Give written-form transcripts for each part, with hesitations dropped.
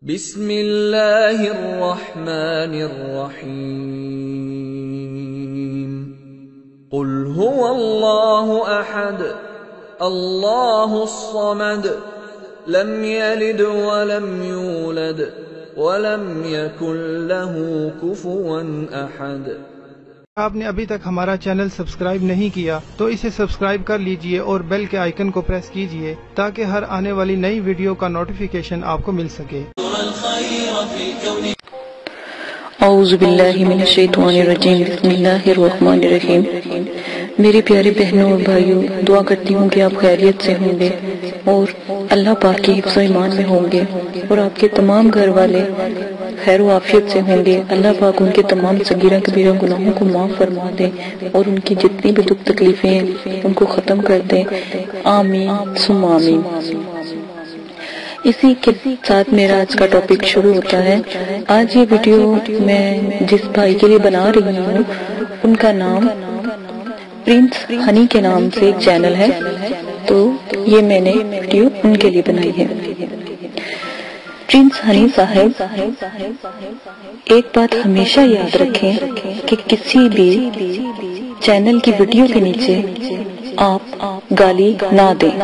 بسم اللہ الرحمن الرحیم قل هو اللہ احد اللہ الصمد لم یلد ولم یولد ولم یکن له کفوا احد۔ آپ نے ابھی تک ہمارا چینل سبسکرائب نہیں کیا تو اسے سبسکرائب کر لیجئے اور بیل کے آئیکن کو پریس کیجئے تاکہ ہر آنے والی نئی ویڈیو کا نوٹیفیکیشن آپ کو مل سکے۔ اعوذ باللہ من الشیطان الرجیم، بسم اللہ الرحمن الرحیم۔ میری پیاری بہنوں اور بھائیوں، دعا کرتی ہوں کہ آپ خیریت سے ہوں گے اور اللہ پاک کی حفظ و ایمان میں ہوں گے اور آپ کے تمام گھر والے خیر و عافیت سے ہوں گے۔ اللہ پاک ان کے تمام صغیرہ کبیرہ گناہوں کو معاف فرما دے اور ان کی جتنی بھی دکھ تکلیفیں ہیں ان کو ختم کر دے، آمین ثم آمین۔ اسی کے ساتھ میرا آج کا ٹاپک شروع ہوتا ہے۔ آج یہ ویڈیو میں جس بھائی کے لیے بنا رہی ہوں ان کا نام پرنس ہنی کے نام سے ایک چینل ہے، تو یہ میں نے ویڈیو ان کے لیے بنائی ہے۔ پرنس ہنی صاحب، ایک بات ہمیشہ یاد رکھیں کہ کسی بھی چینل کی ویڈیو کے نیچے آپ گالی نہ دیں۔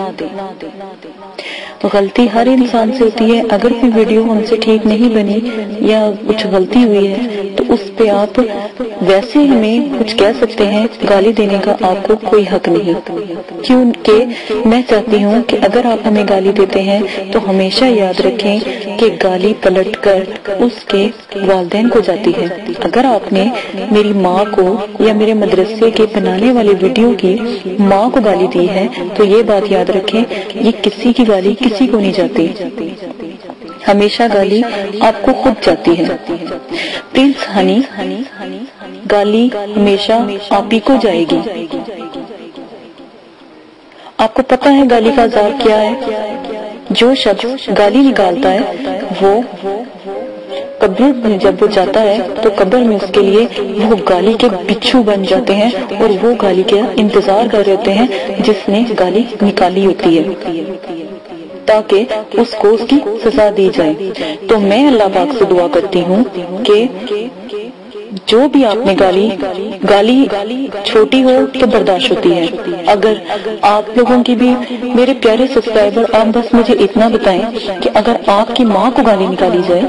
غلطی ہر انسان سے ہوتی ہے، اگر کوئی ویڈیو ہم سے ٹھیک نہیں بنی یا کچھ غلطی ہوئی ہے تو اس پہ آپ ویسے ہمیں کچھ کہہ سکتے ہیں، گالی دینے کا آپ کو کوئی حق نہیں، کیونکہ میں چاہتی ہوں کہ اگر آپ ہمیں گالی دیتے ہیں تو ہمیشہ یاد رکھیں کہ گالی پلٹ کر اس کے والدین کو جاتی ہے۔ اگر آپ نے میری ماں کو یا میرے مدرسے کے بنانے والے ویڈیو کی ماں کو گالی دی ہے تو یہ بات یاد رکھیں، یہ کسی کی گالی کسی کو نہیں جاتی، ہمیشہ گالی آپ کو خود جاتی ہے۔ پرنس ہنی، گالی ہمیشہ آپ ہی کو جائے گی۔ آپ کو پتہ ہے گالی کا عذاب کیا ہے؟ جو شخص گالی نکالتا ہے وہ قبر میں جب وہ جاتا ہے تو قبر میں اس کے لیے وہ گالی کے بچھو بن جاتے ہیں اور وہ گالی کا انتظار کر رہے ہوتے ہیں جس نے گالی نکالی ہوتی ہے، تاکہ اس کو اس کی سزا دی جائے۔ تو میں اللہ پاک سے دعا کرتی ہوں کہ جو بھی آپ نے گالی چھوٹی ہو تو برداشت ہوتی ہے، اگر آپ لوگوں کی بھی، میرے پیارے سبسکرائبر، آپ بس مجھے اتنا بتائیں کہ اگر آپ کی ماں کو گالی نکالی جائے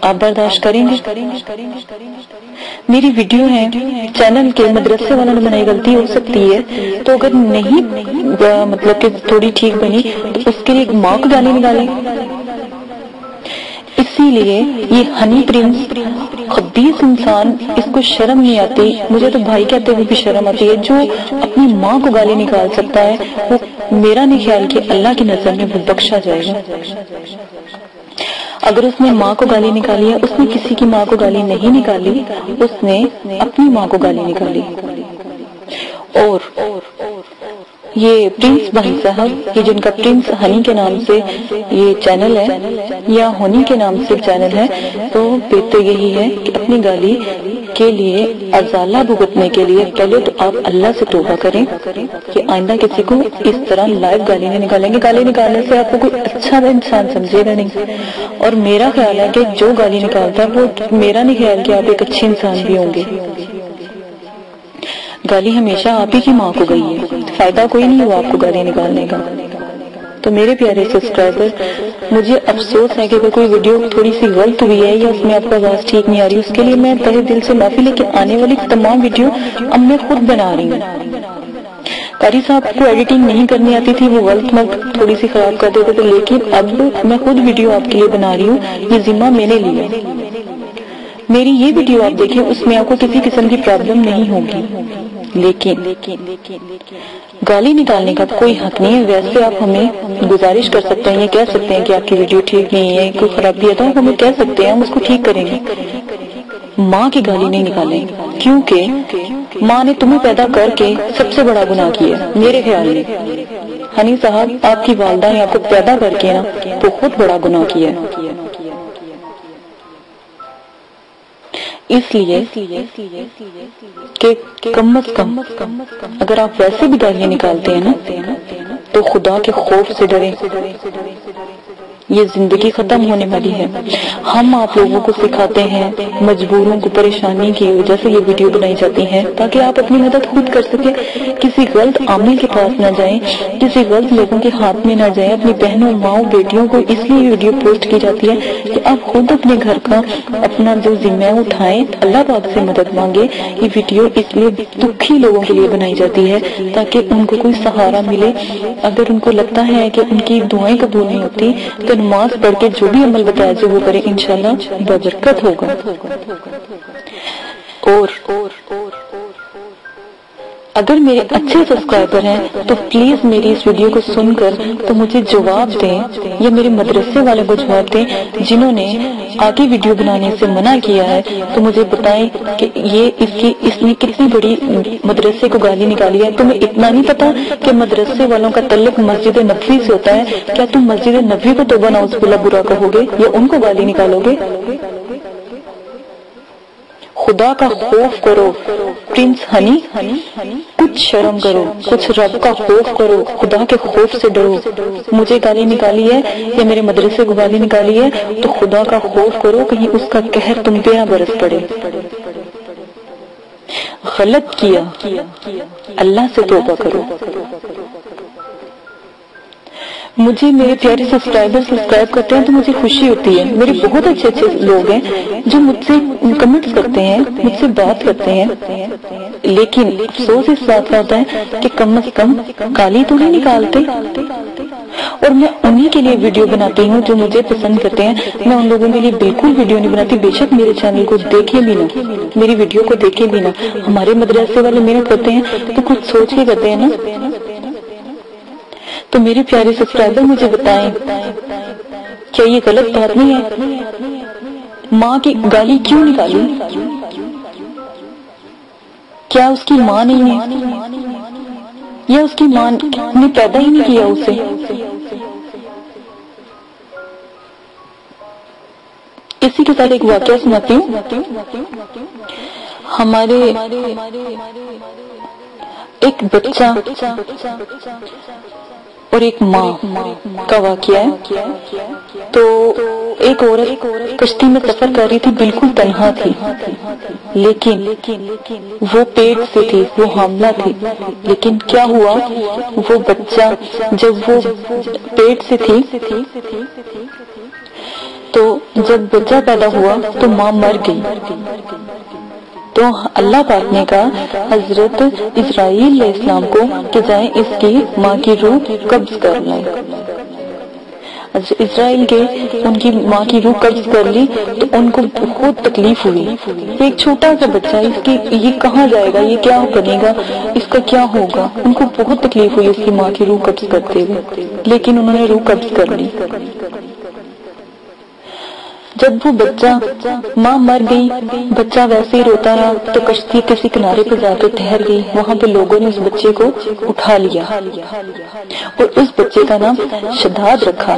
آپ برداشت کریں گے؟ میری ویڈیو ہے، چینل کے مدرسے والوں نے بنائی، غلطی ہو سکتی ہے، تو اگر نہیں مطلب کہ تھوڑی ٹھیک بنی تو اس کے لیے ماں کو گالی نکالیں۔ اسی لیے یہ ہنی پرنس خبیث انسان، اس کو شرم نہیں آتی، مجھے تو بھائی کہتے ہوئے بھی شرم آتی ہے، جو اپنی ماں کو گالی نکال سکتا ہے وہ میرا نہیں خیال کہ اللہ کی نظر میں وہ بخشا جائے گا۔ اگر اس نے ماں کو گالی نکالی ہے، اس نے کسی کی ماں کو گالی نہیں نکالی، اس نے اپنی ماں کو گالی نکالی۔ اور یہ پرنس بھائی صاحب، یہ جن کا پرنس ہنی کے نام سے یہ چینل ہے یا ہنی کے نام سے چینل ہے، تو بہتر یہی ہے کہ اپنی گالی کے لیے ازالہ بھگتنے کے لیے پہلے تو آپ اللہ سے توبہ کریں کہ آئندہ کسی کو اس طرح لائیو گالی نہیں نکالیں گے۔ گالی نکالنے سے آپ کو کوئی اچھا انسان سمجھے گا نہیں، اور میرا خیال ہے کہ جو گالی نکالتا ہے وہ میرا نہیں خیال کہ آپ ایک اچھے انسان بھی ہوں گے۔ گالی ہمیشہ آپ ہی کی ماں کو گئی ہے، فائدہ کوئی نہیں ہوا آپ کو گالی نکالنے کا۔ تو میرے پیارے سبسکرائبر، مجھے افسوس ہے کہ اگر کوئی ویڈیو تھوڑی سی غلط ہوئی ہے یا اس میں آپ کا آواز ٹھیک نہیں آ رہی، اس کے لیے میں تہہ دل سے معافی، لیکن آنے والی تمام ویڈیو اب میں خود بنا رہی ہوں۔ قاری صاحب کو ایڈیٹنگ نہیں کرنی آتی تھی، وہ غلط میں تھوڑی سی خراب کر دیتے تھے، لیکن اب میں خود ویڈیو آپ کے لیے بنا رہی ہوں، یہ ذمہ میں نے لیا۔ میری یہ ویڈیو آپ دیکھیں، اس میں آپ کو کسی قسم کی پرابلم نہیں ہوگی، لیکن گالی نکالنے کا کوئی حق نہیں ہے۔ ویسے آپ ہمیں گزارش کر سکتے ہیں، یہ کہہ سکتے ہیں کہ آپ کی ویڈیو ٹھیک نہیں ہے، کوئی خرابی ہے تو آپ ہمیں کہہ سکتے ہیں، ہم اس کو ٹھیک کریں گے۔ ماں کی گالی نہیں نکالیں، کیونکہ ماں نے تمہیں پیدا کر کے سب سے بڑا گناہ کیا میرے خیال میں۔ ہنی صاحب، آپ کی والدہ نے آپ کو پیدا کر کے نا بہت بڑا گناہ کیا ہے، اس لیے کہ کم از کم اگر آپ ویسے بھی گالیاں نکالتے ہیں نا تو خدا کے خوف سے ڈریں، یہ زندگی ختم ہونے والی ہے. ہم آپ لوگوں کو سکھاتے ہیں مجبوروں کو پریشانی کی وجہ سے یہ ویڈیو بنائی جاتی ہیں تاکہ آپ اپنی مدد خود کر سکیں, کسی غلط عامل کے پاس نہ جائیں, کسی غلط لوگوں کے ہاتھ میں نہ جائیں. اپنی بہنوں ماؤں بیٹیوں کو اس لیے ویڈیو پوسٹ کی جاتی ہے کہ آپ خود اپنے گھر کا اپنا جو ذمہ اٹھائیں, اللہ پاک سے مدد مانگے. یہ ویڈیو اس لیے دکھی لوگوں کے لیے بنائی جاتی ہے تاکہ ان کو کوئی سہارا ملے. اگر ان کو لگتا ہے کہ ان کی دعائیں قبول نہیں ہوتی تو نماز پڑھ کے جو بھی عمل بتایا جو وہ کرے, انشاءاللہ ببرکت ہوگا. اور اگر میرے اچھے سبسکرائبر ہیں تو پلیز میری اس ویڈیو کو سن کر تو مجھے جواب دیں, یا میرے مدرسے والوں کو جواب دیں جنہوں نے آگے ویڈیو بنانے سے منع کیا ہے. تو مجھے بتائیں کہ یہ اس نے کتنی بڑی مدرسے کو گالی نکالی ہے. تمہیں اتنا نہیں پتا کہ مدرسے والوں کا تعلق مسجد نبوی سے ہوتا ہے؟ کیا تم مسجد نبوی کو توبہ نعوذ باللہ برا کہو گے یا ان کو گالی نکالو گے؟ خدا کا خوف کرو پرنس ہنی, کچھ شرم کرو, کچھ رب کا خوف کرو, خدا کے خوف سے ڈرو. مجھے گالی نکالی ہے یا میرے مدرسے کو گالی نکالی ہے تو خدا کا خوف کرو, کہیں اس کا قہر تم پہ نہ برس پڑے. غلط کیا, اللہ سے توبہ کرو. مجھے میرے پیارے سبسکرائبر سبسکرائب کرتے ہیں تو مجھے خوشی ہوتی ہے. میرے بہت اچھے اچھے لوگ ہیں جو مجھ سے کمنٹس کرتے ہیں, مجھ سے بات کرتے ہیں, لیکن افسوس اس بات کا ہوتا ہے کہ کم از کم گالی تو نہیں نکالتے. اور میں انہی کے لیے ویڈیو بناتی ہوں جو مجھے پسند کرتے ہیں. میں ان لوگوں کے لیے بالکل ویڈیو نہیں بناتی. بے شک میرے چینل کو دیکھیں بھی نہ, میری ویڈیو کو دیکھیں بھی نہ. ہمارے مدرسے والے محنت کرتے ہیں تو کچھ سوچ کے کرتے ہیں نا. تو میرے پیارے سبسکرائبر مجھے بتائیں کیا یہ غلط بات نہیں ہے؟ ماں کی گالی کیوں نکالی؟ کیا اس کی ماں نہیں ہے یا اس کی ماں نے پیدا ہی نہیں کیا اسے؟ اسی کے ساتھ ایک واقعہ سناتی ہوں. ہمارے ایک بچہ اور ایک ماں کا واقعہ ہے. تو ایک عورت کشتی میں سفر کر رہی تھی, بالکل تنہا تھی, لیکن وہ پیٹ سے تھی, وہ حاملہ تھی. لیکن کیا ہوا, وہ بچہ جب وہ پیٹ سے تھی تو جب بچہ پیدا ہوا تو ماں مر گئی. تو اللہ پاک نے کہا حضرت اسرائیل علیہ السلام کو کہ جائیں اس کی ماں کی روح قبض کر لیں. اسرائیل کے ان کی ماں کی روح قبض کر لی تو ان کو بہت تکلیف ہوئی. ایک چھوٹا سا بچہ, اس کی یہ کہاں جائے گا, یہ کیا بنے گا, اس کا کیا ہوگا. ان کو بہت تکلیف ہوئی اس کی ماں کی روح قبض کرتے ہوئے, لیکن انہوں نے روح قبض کر لی. جب وہ بچہ, ماں مر گئی, بچہ ویسے ہی روتا رہا تو کشتی کسی کنارے پہ جا کے ٹھہر گئی. وہاں پہ لوگوں نے اس بچے کو اٹھا لیا اور اس بچے کا نام شداد رکھا.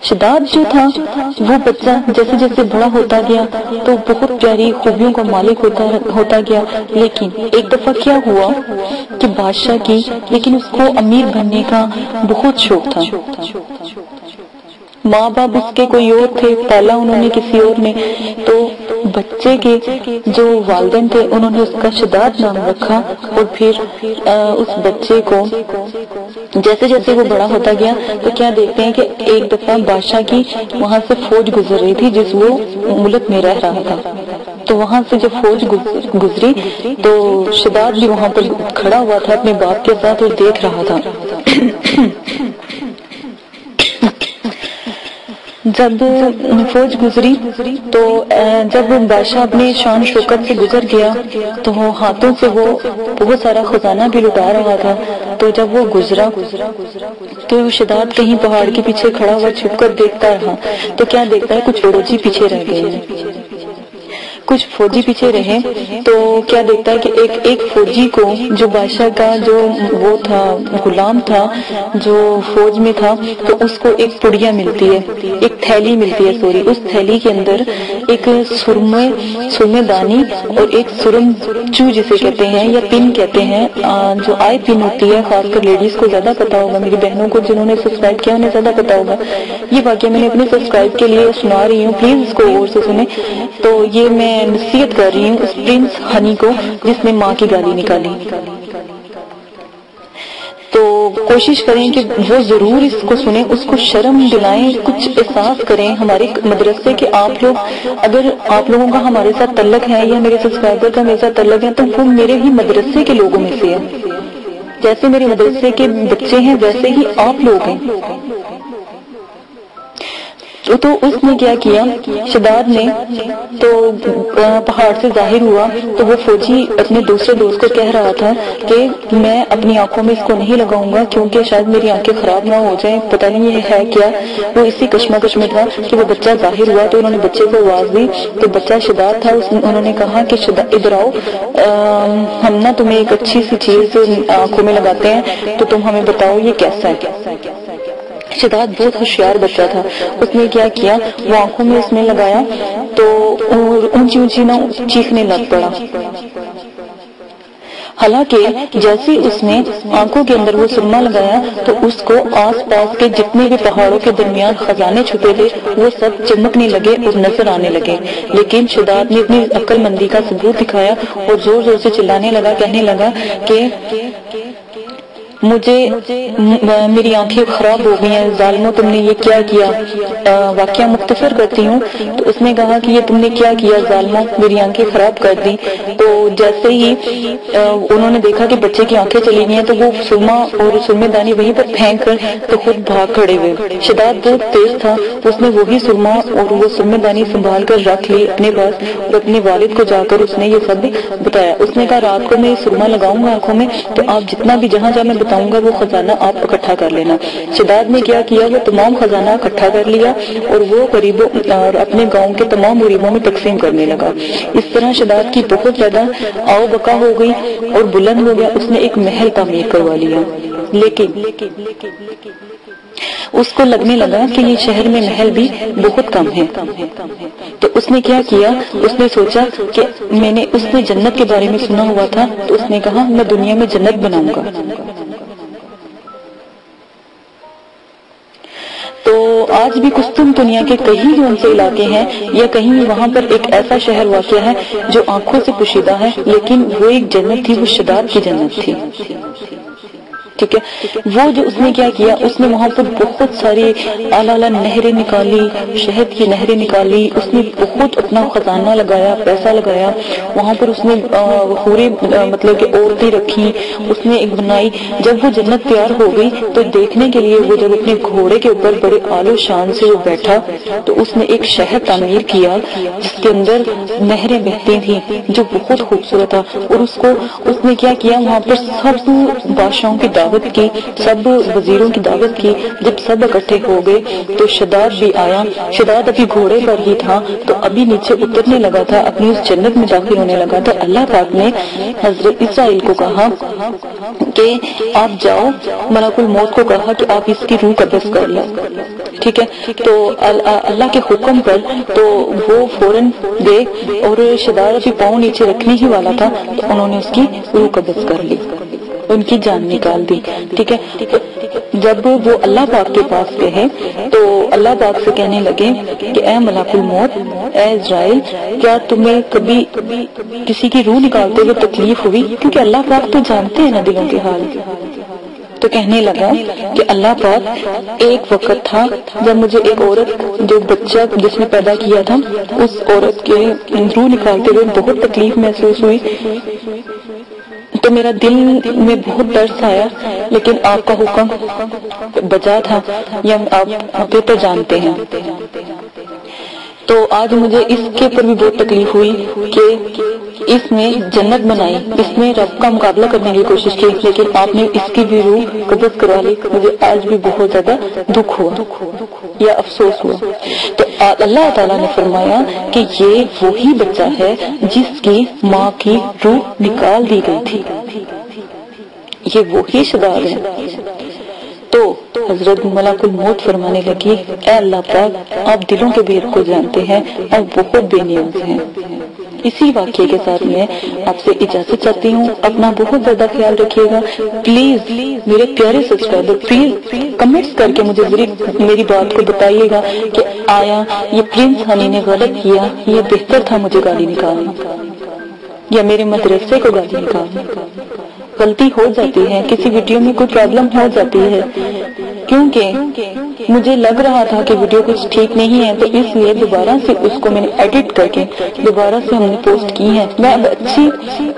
شداد جو تھا وہ بچہ جیسے جیسے بڑا ہوتا گیا تو بہت پیاری خوبیوں کا مالک ہوتا گیا. لیکن ایک دفعہ کیا ہوا کہ بادشاہ کی, لیکن اس کو امیر بننے کا بہت شوق تھا. ماں باپ اس کے کوئی اور تھے, پہلا انہوں نے کسی اور نے. تو بچے کے جو والدین تھے انہوں نے اس کا شداد نام رکھا. اور پھر اس بچے کو جیسے جیسے وہ بڑا ہوتا گیا تو کیا دیکھتے ہیں کہ ایک دفعہ بادشاہ کی وہاں سے فوج گزر رہی تھی جس وہ ملک میں رہ رہا تھا. تو وہاں سے جب فوج گزری تو شداد بھی وہاں پر کھڑا ہوا تھا اپنے باپ کے ساتھ اور دیکھ رہا تھا. جب فوج گزری تو جب بادشاہ اپنے شان شوکت سے گزر گیا تو ہاتھوں سے وہ بہت سارا خزانہ بھی لٹا رہا تھا. تو جب وہ گزرا تو شداد کہیں پہاڑ کے پیچھے کھڑا ہوا چھپ کر دیکھتا رہا. تو کیا دیکھتا ہے, کچھ فوجی پیچھے رہ گئے ہیں, کچھ فوجی پیچھے رہے تو کیا دیکھتا ہے کہ ایک فوجی کو جو بادشاہ کا جو وہ تھا غلام تھا جو فوج میں تھا، تو اس کو ایک پڑیا ملتی ہے، ایک تھیلی ملتی ہے، سوری اس تھیلی کے اندر ایک سرمے دانی اور ایک سرم چو جسے کہتے ہیں یا پن کہتے ہیں، جو آئی پن ہوتی ہے، خاص کر لیڈیز کو زیادہ پتا ہوگا، میری بہنوں کو جنہوں نے سبسکرائب کیا انہیں زیادہ پتا ہوگا۔ یہ واقعہ میں نے اپنے سبسکرائب کے لیے سنا رہی ہوں، پلیز اس کو غور سے سنیں۔ تو یہ میں نصیحت کر رہی ہوں اس پرنس ہنی کو جس نے ماں کی گالی نکالی۔ تو کوشش کریں کہ وہ ضرور اس کو سنیں، اس کو شرم دلائیں، کچھ احساس کریں ہمارے مدرسے کے آپ لوگ، اگر آپ لوگوں کا ہمارے ساتھ تعلق ہے یا میرے سبسکرائبر کا میرے ساتھ تعلق ہے تو وہ میرے ہی مدرسے کے لوگوں میں سے ہے، جیسے میرے مدرسے کے بچے ہیں ویسے ہی آپ لوگ ہیں۔ تو اس نے کیا کیا، شداد نے تو پہاڑ سے ظاہر ہوا، تو وہ فوجی اپنے دوسرے دوست کو کہہ رہا تھا کہ میں اپنی آنکھوں میں اس کو نہیں لگاؤں گا کیونکہ شاید میری آنکھیں خراب نہ ہو جائیں، پتہ نہیں یہ ہے کیا۔ وہ اسی کشمکش میں تھا کہ وہ بچہ ظاہر ہوا، تو انہوں نے بچے کو آواز دی، تو بچہ شداد تھا، انہوں نے کہا کہ ادھر آؤ، ہم نا تمہیں ایک اچھی سی چیز آنکھوں میں لگاتے ہیں تو تم ہمیں بتاؤ یہ کیسا ہے۔ شداد بہت ہوشیار بچہ تھا، اس نے کیا کیا، وہ آنکھوں میں اس نے لگایا تو اونچی اونچی نہ چیخنے لگ پڑا۔ حالانکہ جیسے اس نے آنکھوں کے اندر وہ سرما لگایا تو اس کو آس پاس کے جتنے بھی پہاڑوں کے درمیان خزانے چھپے تھے وہ سب چمکنے لگے اور نظر آنے لگے، لیکن شداد نے اپنی عقل مندی کا ثبوت دکھایا اور زور زور سے چلانے لگا، کہنے لگا کہ میری آنکھیں خراب ہو گئی ہیں، ظالموں تم نے یہ کیا کیا۔ واقعہ مختصر کرتی ہوں، تو اس نے کہا کہ یہ تم نے کیا کیا ظالموں، میری آنکھیں خراب کر دی۔ تو جیسے ہی انہوں نے دیکھا کہ بچے کی آنکھیں چلی گئی ہیں تو وہ سرما اور سرمے دانی وہیں پر پھینک کر تو خود بھاگ کھڑے ہوئے۔ شداد بہت تیز تھا، اس نے وہی سرما اور وہ سرمے دانی سنبھال کر رکھ لی اپنے پاس اور اپنے والد کو جا کر اس نے یہ سب بتایا۔ اس نے کہا رات کو میں سرما لگاؤں گا آنکھوں میں تو آپ جتنا بھی جہاں جہاں میں بتاؤں گا وہ خزانہ آپ اکٹھا کر لینا۔ شداد نے کیا کیا، وہ تمام خزانہ اکٹھا کر لیا اور وہ غریبوں اور اپنے گاؤں کے تمام غریبوں میں تقسیم کرنے لگا۔ اس طرح شداد کی بہت زیادہ آؤ بکا ہو گئی اور بلند ہو گیا، اس نے ایک محل تعمیر کروا لیا، لیکن اس کو لگنے لگا کہ یہ شہر میں محل بھی بہت کم ہے۔ تو اس نے کیا کیا، اس نے سوچا کہ اس نے جنت کے بارے میں سنا ہوا تھا، تو اس نے کہا میں دنیا میں جنت بناؤں گا۔ تو آج بھی کستم دنیا کے کئی جو ان سے علاقے ہیں یا کہیں وہاں پر ایک ایسا شہر واقع ہے جو آنکھوں سے پوشیدہ ہے، لیکن وہ ایک جنت تھی، وہ شداد کی جنت تھی، ٹھیک ہے۔ وہ جو اس نے کیا کیا، اس نے وہاں پر بہت ساری اعلیٰ اعلیٰ نہریں نکالی، شہد کی نہریں نکالی، اس نے بہت اپنا خزانہ لگایا، پیسہ لگایا، وہاں پر اس نے حوریں مطلب کہ عورتیں رکھی، اس نے ایک بنائی۔ جب وہ جنت تیار ہو گئی تو دیکھنے کے لیے وہ جب اپنے گھوڑے کے اوپر بڑے آلو شان سے وہ بیٹھا تو اس نے ایک شہر تعمیر کیا جس کے اندر نہریں بہتی تھیں جو بہت خوبصورت تھا، اور اس نے کیا کیا، وہاں پر سب بادشاہوں کی دعوت کی، سب وزیروں کی دعوت کی۔ جب سب اکٹھے ہو گئے تو شداد بھی آیا، شداد ابھی گھوڑے پر ہی تھا تو ابھی نیچے اترنے لگا تھا، اپنی اس جنت میں داخل ہونے لگا تھا۔ اللہ پاک نے حضرت اسرائیل کو کہا کہ آپ جاؤ، ملک الموت کو کہا کہ آپ اس کی روح قبض کر لو، ٹھیک ہے۔ تو اللہ کے حکم پر تو وہ فوراً گئے اور شداد ابھی پاؤں نیچے رکھنے ہی والا تھا تو انہوں نے اس کی روح قبض کر لی، ان کی جان نکال دی، ٹھیک ہے۔ جب وہ اللہ پاک کے پاس گئے تو اللہ پاک سے کہنے لگے کہ اے ملک الموت، اے اسرائیل، کیا تمہیں کبھی کسی کی روح نکالتے ہوئے تکلیف ہوئی؟ کیونکہ اللہ پاک تو جانتے ہیں نا دلوں کے حال۔ تو کہنے لگا کہ اللہ پاک ایک وقت تھا جب مجھے ایک عورت جو بچہ جس نے پیدا کیا تھا اس عورت کے روح نکالتے ہوئے بہت تکلیف محسوس ہوئی، تو میرا دل میں بہت ترس آیا، لیکن آپ کا حکم بجا تھا، یا آپ بہتر جانتے ہیں۔ تو آج مجھے اس کے اوپر بھی بہت تکلیف ہوئی کہ اس میں جنت بنائی، اس میں رب کا مقابلہ کرنے کی کوشش کی، لیکن آپ نے اس کی بھی روح قبض کروا لی۔ مجھے آج بھی بہت زیادہ دکھ ہوا یا افسوس ہوا۔ تو اللہ تعالیٰ نے فرمایا کہ یہ وہی بچہ ہے جس کی ماں کی روح نکال دی گئی تھی، یہ وہی شداد ہے۔ تو حضرت ملک الموت فرمانے لگی، اے اللہ پاک، آپ دلوں کے بھید کو جانتے ہیں اور بہت بے نیاز ہیں۔ اسی واقعے کے ساتھ میں آپ سے اجازت چاہتی ہوں، اپنا بہت زیادہ خیال رکھیے گا۔ پلیز میرے پیارے سبسکرائبر پلیز کمنٹس کر کے مجھے ضرور میری بات کو بتائیے گا کہ آیا یہ پرنس ہنی نے غلط کیا، یہ بہتر تھا مجھے گالی نکالنا یا میرے مدرسے کو گالی نکالنا۔ غلطی ہو جاتی ہے، کسی ویڈیو میں کوئی پرابلم ہو جاتی ہے، کیونکہ مجھے لگ رہا تھا کہ ویڈیو کچھ ٹھیک نہیں ہے، تو اس لیے دوبارہ سے اس کو میں نے ایڈٹ کر کے دوبارہ سے ہم نے پوسٹ کی ہے۔ میں اب اچھی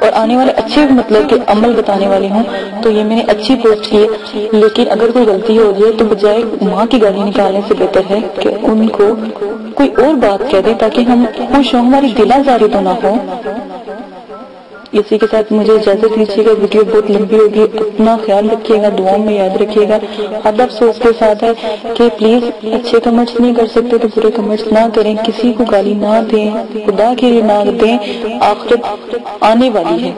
اور آنے والے اچھے مطلب کہ عمل بتانے والی ہوں، تو یہ میں نے اچھی پوسٹ کی ہے۔ لیکن اگر کوئی غلطی ہو جائے تو بجائے ماں کی گالی نکالنے سے بہتر ہے کہ ان کو کوئی اور بات کہہ دے تاکہ ہم خوش ہوں، ہماری دل آزاری تو نہ ہو۔ اسی کے ساتھ مجھے اجازت دیجیے گا، ویڈیو بہت لمبی ہوگی، اپنا خیال رکھیے گا، دعاؤں میں یاد رکھیے گا۔ اب افسوس کے ساتھ ہے کہ پلیز اچھے کمنٹس نہیں کر سکتے تو برے کمنٹس نہ کریں، کسی کو گالی نہ دیں، خدا کے لیے نہ دیں، آخرت آنے والی ہے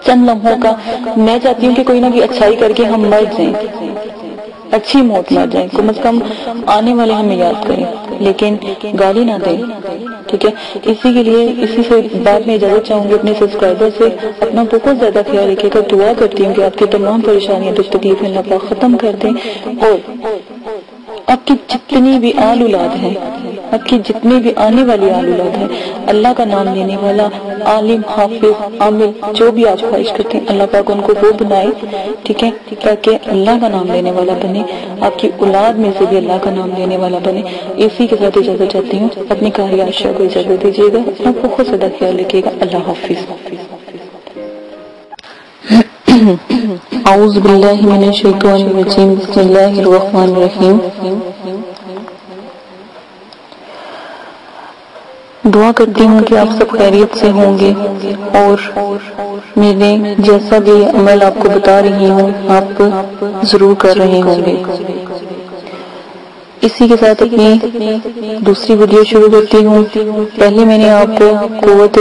چند لمحوں کا۔ میں چاہتی ہوں کہ کوئی نہ کوئی اچھائی کر کے ہم مر جائیں، اچھی موت مر جائیں، کم از کم آنے والے ہمیں یاد کریں، لیکن گالی نہ دیں، ٹھیک ہے؟ اسی کے لیے اسی سے بعد میں اجازت چاہوں گی اپنے سبسکرائبر سے، اپنا بہت زیادہ خیال رکھیے گا۔ دعا کرتی ہوں کہ آپ کی تمام پریشانیاں دکھ تکلیفیں اللہ پاک ختم کر دیں، اور آپ کی جتنی بھی آل اولاد ہے، آپ کی جتنی بھی آنے والی آل اولاد ہے، اللہ کا نام لینے والا، عالم، حافظ، عامل، جو بھی آپ خواہش کرتے ہیں، اللہ پاک ان کو وہ بنائے، ٹھیک ہے، تاکہ اللہ کا نام لینے والا بنے، آپ کی اولاد میں سے بھی اللہ کا نام لینے والا بنے۔ اسی کے ساتھ اجازت چاہتی ہوں، اپنی کاری عائشہ کو اجازت دیجیے گا، اپنا بہت زیادہ خیال رکھیے گا۔ اللہ حافظ۔ اعوذ باللہ من الشیطان الرجیم، بسم اللہ الرحمن الرحیم۔ دعا کرتی ہوں کہ آپ سب خیریت سے ہوں گے، اور میرے جیسا بھی عمل آپ کو بتا رہی ہوں آپ ضرور کر رہے ہوں گے۔ اسی کے ساتھ اپنی دوسری ویڈیو شروع کرتی ہوں۔ پہلے میں نے آپ کو قوت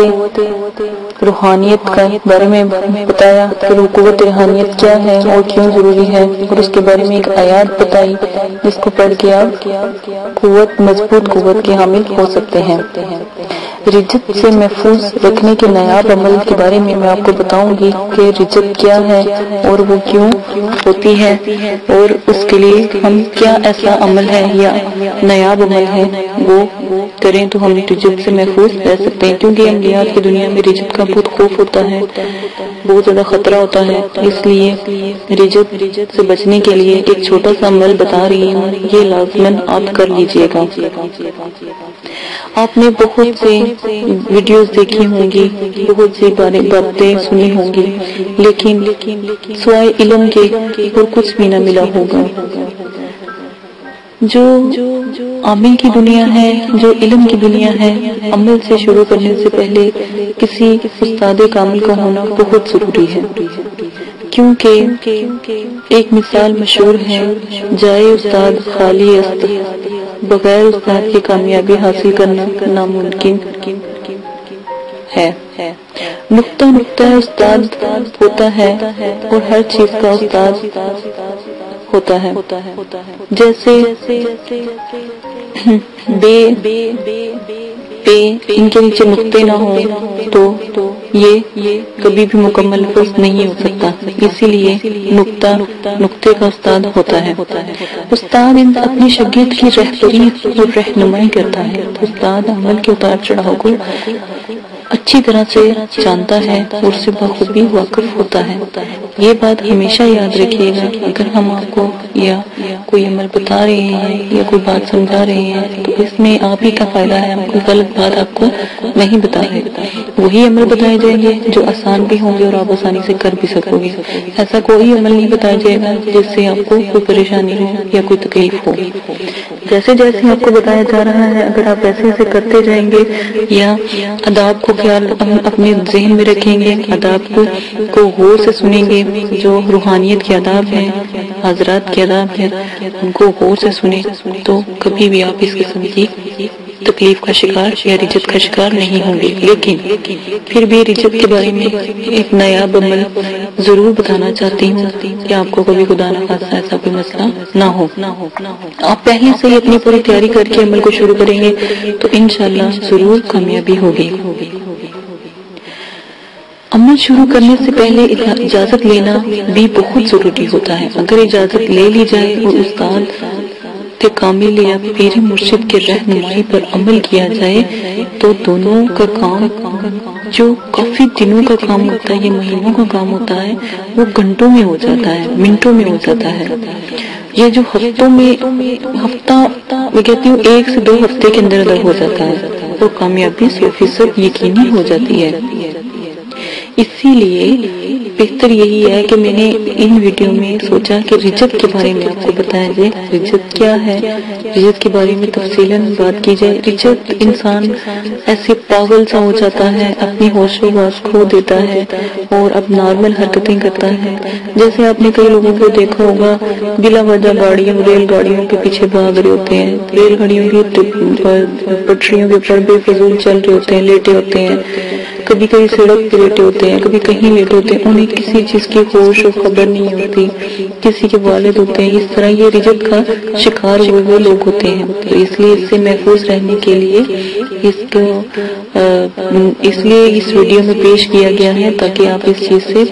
روحانیت کے بارے میں بتایا کہ وہ قوت روحانیت کیا ہے اور کیوں ضروری ہے، اور اس کے بارے میں ایک آیات بتائی جس کو پڑھ کے آپ مضبوط قوت کے حامل ہو سکتے ہیں۔ رجت سے محفوظ رکھنے کے نایاب عمل کے بارے میں میں آپ کو بتاؤں گی کہ رجت کیا ہے اور وہ کیوں ہوتی ہے، اور اس کے لیے ہم کیا ایسا عمل ہے یا نایاب عمل ہے وہ کریں تو ہم رجت سے محفوظ رہ سکتے ہیں، کیونکہ عملیات کی دنیا میں رجت کا بہت خوف ہوتا ہے، بہت زیادہ خطرہ ہوتا ہے۔ اس لیے رجت سے بچنے کے لیے ایک چھوٹا سا عمل بتا رہی ہوں، یہ لازماً آپ کر لیجئے گا۔ آپ نے بہت سے ویڈیوز دیکھی ہوں گی، بہت سی باتیں سنی ہوں گی، لیکن سوائے علم کے اور کچھ بھی نہ ملا ہوگا۔ جو عامل کی دنیا ہے، جو علم کی دنیا ہے، عمل سے شروع کرنے سے پہلے کسی استاد کامل کا ہونا بہت ضروری ہے، کیونکہ ایک مثال مشہور ہے، جائے استاد خالی است، بغیر استاد کی کامیابی حاصل کرنا ناممکن ہے۔ نقطہ نقطہ استاد ہوتا ہے اور ہر چیز کا استاد ہوتا ہے۔ جیسے بے ان کے نیچے نقطے نہ ہوں تو یہ کبھی بھی مکمل لفظ نہیں ہو سکتا، اسی لیے نقطے کا استاد ہوتا ہے۔ استاد اپنی شاگرد کی رہبری اور رہنمائی کرتا ہے۔ استاد عمل کے اتار چڑھاؤ کو اچھی طرح سے جانتا ہے اور اس سے بخوبی واقف ہوتا ہے۔ یہ بات ہمیشہ یاد رکھیے گا، اگر ہم آپ کو یا کوئی عمل بتا رہے ہیں یا کوئی بات سمجھا رہے ہیں تو اس میں آپ ہی کا فائدہ ہے، ہم کوئی غلط بات آپ کو نہیں بتا رہے۔ وہی عمل بتائے جائیں گے جو آسان بھی ہوں گے اور آپ آسانی سے کر بھی سکو گے۔ ایسا کوئی عمل نہیں بتایا جائے گا جس سے آپ کو کوئی پریشانی ہو یا کوئی تکلیف ہو۔ جیسے جیسے آپ کو بتایا جا رہا ہے، اگر آپ ایسے ایسے کرتے جائیں گے یا آداب کو خیال اپنے ذہن میں رکھیں گے، آداب کو غور سے سنیں گے، جو روحانیت کے آداب ہیں، حضرات کے آداب ہیں، ان کو غور سے سنیں تو کبھی بھی آپ اس قسم کی تکلیف کا شکار یا رجت کا شکار نہیں ہوں گے۔ لیکن پھر بھی رجت کے بارے میں ایک نایاب عمل ضرور بتانا چاہتی ہوں کہ آپ کو کبھی خدا نہ خاصا ایسا کوئی مسئلہ نہ ہو۔ آپ پہلے سے ہی اپنی پوری تیاری کر کے عمل کو شروع کریں گے تو انشاءاللہ ضرور کامیابی ہوگی۔ عمل شروع کرنے سے پہلے اجازت لینا بھی بہت ضروری ہوتا ہے۔ اگر اجازت لے لی جائے اور استاد کامل یا پیر مرشد کے رہنمائی پر عمل کیا جائے تو دونوں کا کام، جو کافی دنوں کا کام ہوتا ہے یا مہینوں کا کام ہوتا ہے، وہ گھنٹوں میں ہو جاتا ہے، منٹوں میں ہو جاتا ہے۔ یہ جو ہفتوں میں میں کہتی ہوں 1 سے 2 ہفتے کے اندر ہو جاتا ہے اور کامیابی 100% یقینی ہو جاتی ہے۔ اسی لیے بہتر یہی ہے کہ میں نے ان ویڈیو میں سوچا کہ رجت کے بارے میں آپ کو بتایا جائے، رجت کیا ہے، رجت کے بارے میں تفصیلاً بات کی جائے۔ رجت انسان ایسے پاگل سا ہو جاتا ہے، اپنی ہوش و حواس کھو دیتا ہے اور اب نارمل حرکتیں کرتا ہے۔ جیسے آپ نے کئی لوگوں کو دیکھا ہوگا بلا وجہ ریل گاڑیوں کے پیچھے بھاگ رہے ہوتے ہیں، ریل گاڑیوں کی پٹریوں کے اوپر بے فضول چل رہے ہوتے ہیں، لیٹے ہوتے ہیں، کبھی کہیں سڑک پہ لیٹے ہوتے ہیں، کبھی کہیں لیٹے ہوتے ہیں، انہیں کسی چیز کی ہوش و خبر نہیں ہوتی، کسی کے والد ہوتے ہیں۔ اس طرح یہ رجت کا شکار ہوئے وہ لوگ ہوتے ہیں۔ تو اس لیے اس سے محفوظ رہنے کے لیے اس لیے اس ویڈیو میں پیش کیا گیا ہے تاکہ آپ اس چیز سے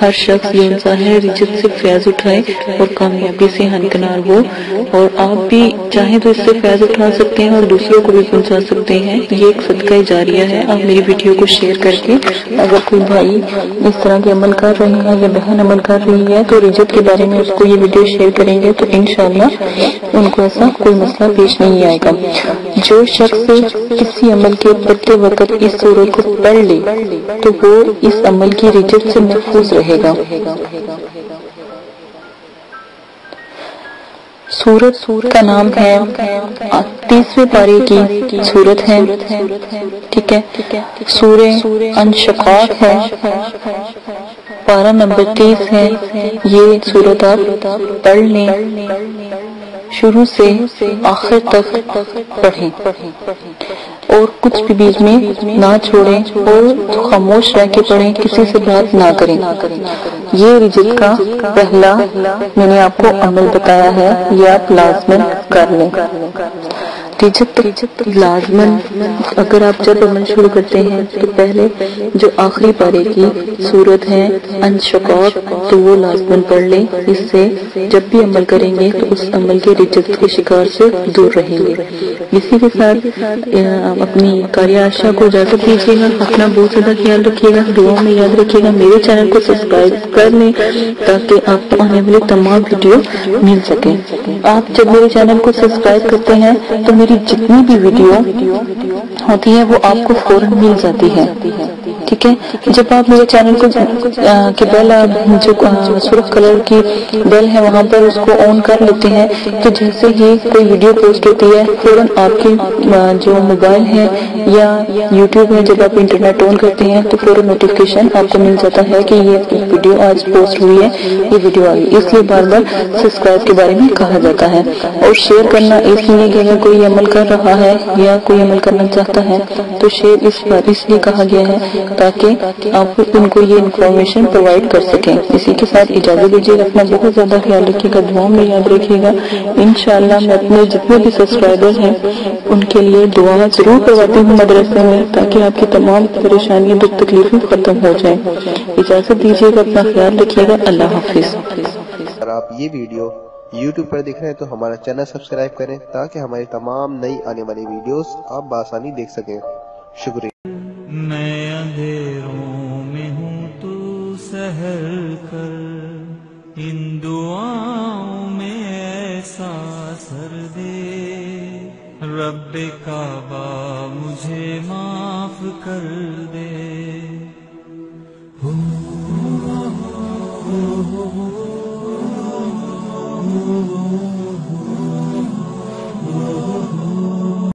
ہر شخص جو انسان ہے رجت سے فیض اٹھائے اور کامیابی سے ہنکنار ہو، اور آپ بھی چاہیں تو اس سے فیض اٹھا سکتے ہیں اور دوسروں کو بھی پہنچا سکتے ہیں۔ یہ ایک صدقہ جاریہ ہے۔ آپ میری ویڈیو کو شیئر کر کے اگر کوئی بھائی اس طرح کے عمل کر رہے ہیں یا بہن عمل کر رہی ہے تو رجت کے بارے میں اس کو یہ ویڈیو شیئر کریں گے تو انشاءاللہ ان کو ایسا کوئی مسئلہ پیش نہیں آئے گا۔ جو شخص کسی عمل کے کرتے وقت اس سورت کو پڑھ لے تو وہ اس عمل کی رجت سے محفوظ رہے گا۔ سورت کا نام ہے 30ویں پارے کی سورت ہے، ٹھیک ہے۔ سورہ انشقاق ہے، پارہ نمبر 30 ہے۔ یہ سورت آپ پڑھ لیں، شروع سے آخر تک پڑھیں اور کچھ بھی بیچ میں نہ چھوڑیں اور خاموش رہ کے پڑھیں، کسی سے بات نہ کریں۔ یہ رجت کا پہلا میں نے آپ کو عمل بتایا ہے، یہ آپ لازمن کر لیں۔ رجت لازمن اگر آپ جب عمل شروع کرتے ہیں تو پہلے جو آخری پارے کی صورت ہے انشقاق تو وہ لازمن پڑھ لیں، اس سے جب بھی عمل کریں گے تو اس عمل کے رجت کے شکار سے دور رہیں گے۔ اسی کے ساتھ اپنی قاری عائشہ کو اجازت دیجیے گا، اپنا بہت زیادہ خیال رکھیے گا، دعاؤں میں یاد رکھیے گا، میرے چینل کو سبسکرائب کر لیں تاکہ آپ کو آنے والے تمام ویڈیو مل سکیں۔ آپ جب میرے چینل کو سبسکرائب کرتے ہیں تو میری جتنی بھی ویڈیو ہوتی ہے وہ آپ کو فوراً مل جاتی ہے، ٹھیک ہے۔ جب آپ میرے چینل کو کی بیل جو سرخ کلر کی بیل ہے وہاں پر اس کو آن کر لیتے ہیں تو جیسے ہی کوئی ویڈیو پوسٹ ہوتی ہے فوراً آپ کی جو موبائل ہے یا یوٹیوب ہے، جب آپ انٹرنیٹ آن کرتے ہیں تو فوراً نوٹیفیکیشن آپ کو مل جاتا ہے کہ یہ ویڈیو آج پوسٹ ہوئی ہے، یہ ویڈیو آئی۔ اس لیے بار بار سبسکرائب کے بارے میں کہا جاتا ہے، اور شیئر کرنا اس لیے کہ اگر کوئی عمل کر رہا ہے یا کوئی عمل کرنا چاہتا ہے تو شیئر اس لیے کہا گیا ہے تاکہ آپ ان کو یہ انفارمیشن پرووائڈ کر سکیں۔ اسی کے ساتھ اجازت دیجیے گا، اپنا بہت زیادہ خیال رکھیے گا، دعاؤں میں یاد رکھیے گا۔ انشاءاللہ میں اپنے جتنے بھی سبسکرائبر ہیں ان کے لیے دعا ضرور کرواتی ہوں مدرسے میں تاکہ آپ کی تمام پریشانیاں دکھ تکلیفیں ختم ہو جائیں۔ اجازت دیجیے گا، اپنا خیال رکھیے گا، اللہ حافظ۔ اگر آپ یہ ویڈیو YouTube پر دیکھ رہے ہیں تو ہمارا چینل سبسکرائب کریں تاکہ ہماری تمام نئی آنے والی ویڈیوز آپ بآسانی دیکھ سکیں۔ شکریہ۔ میں اندھیروں میں ہوں تو سحر کر، ان دعاؤں میں ایسا اثر دے، رب کعبہ مجھے معاف کر دے۔ Oh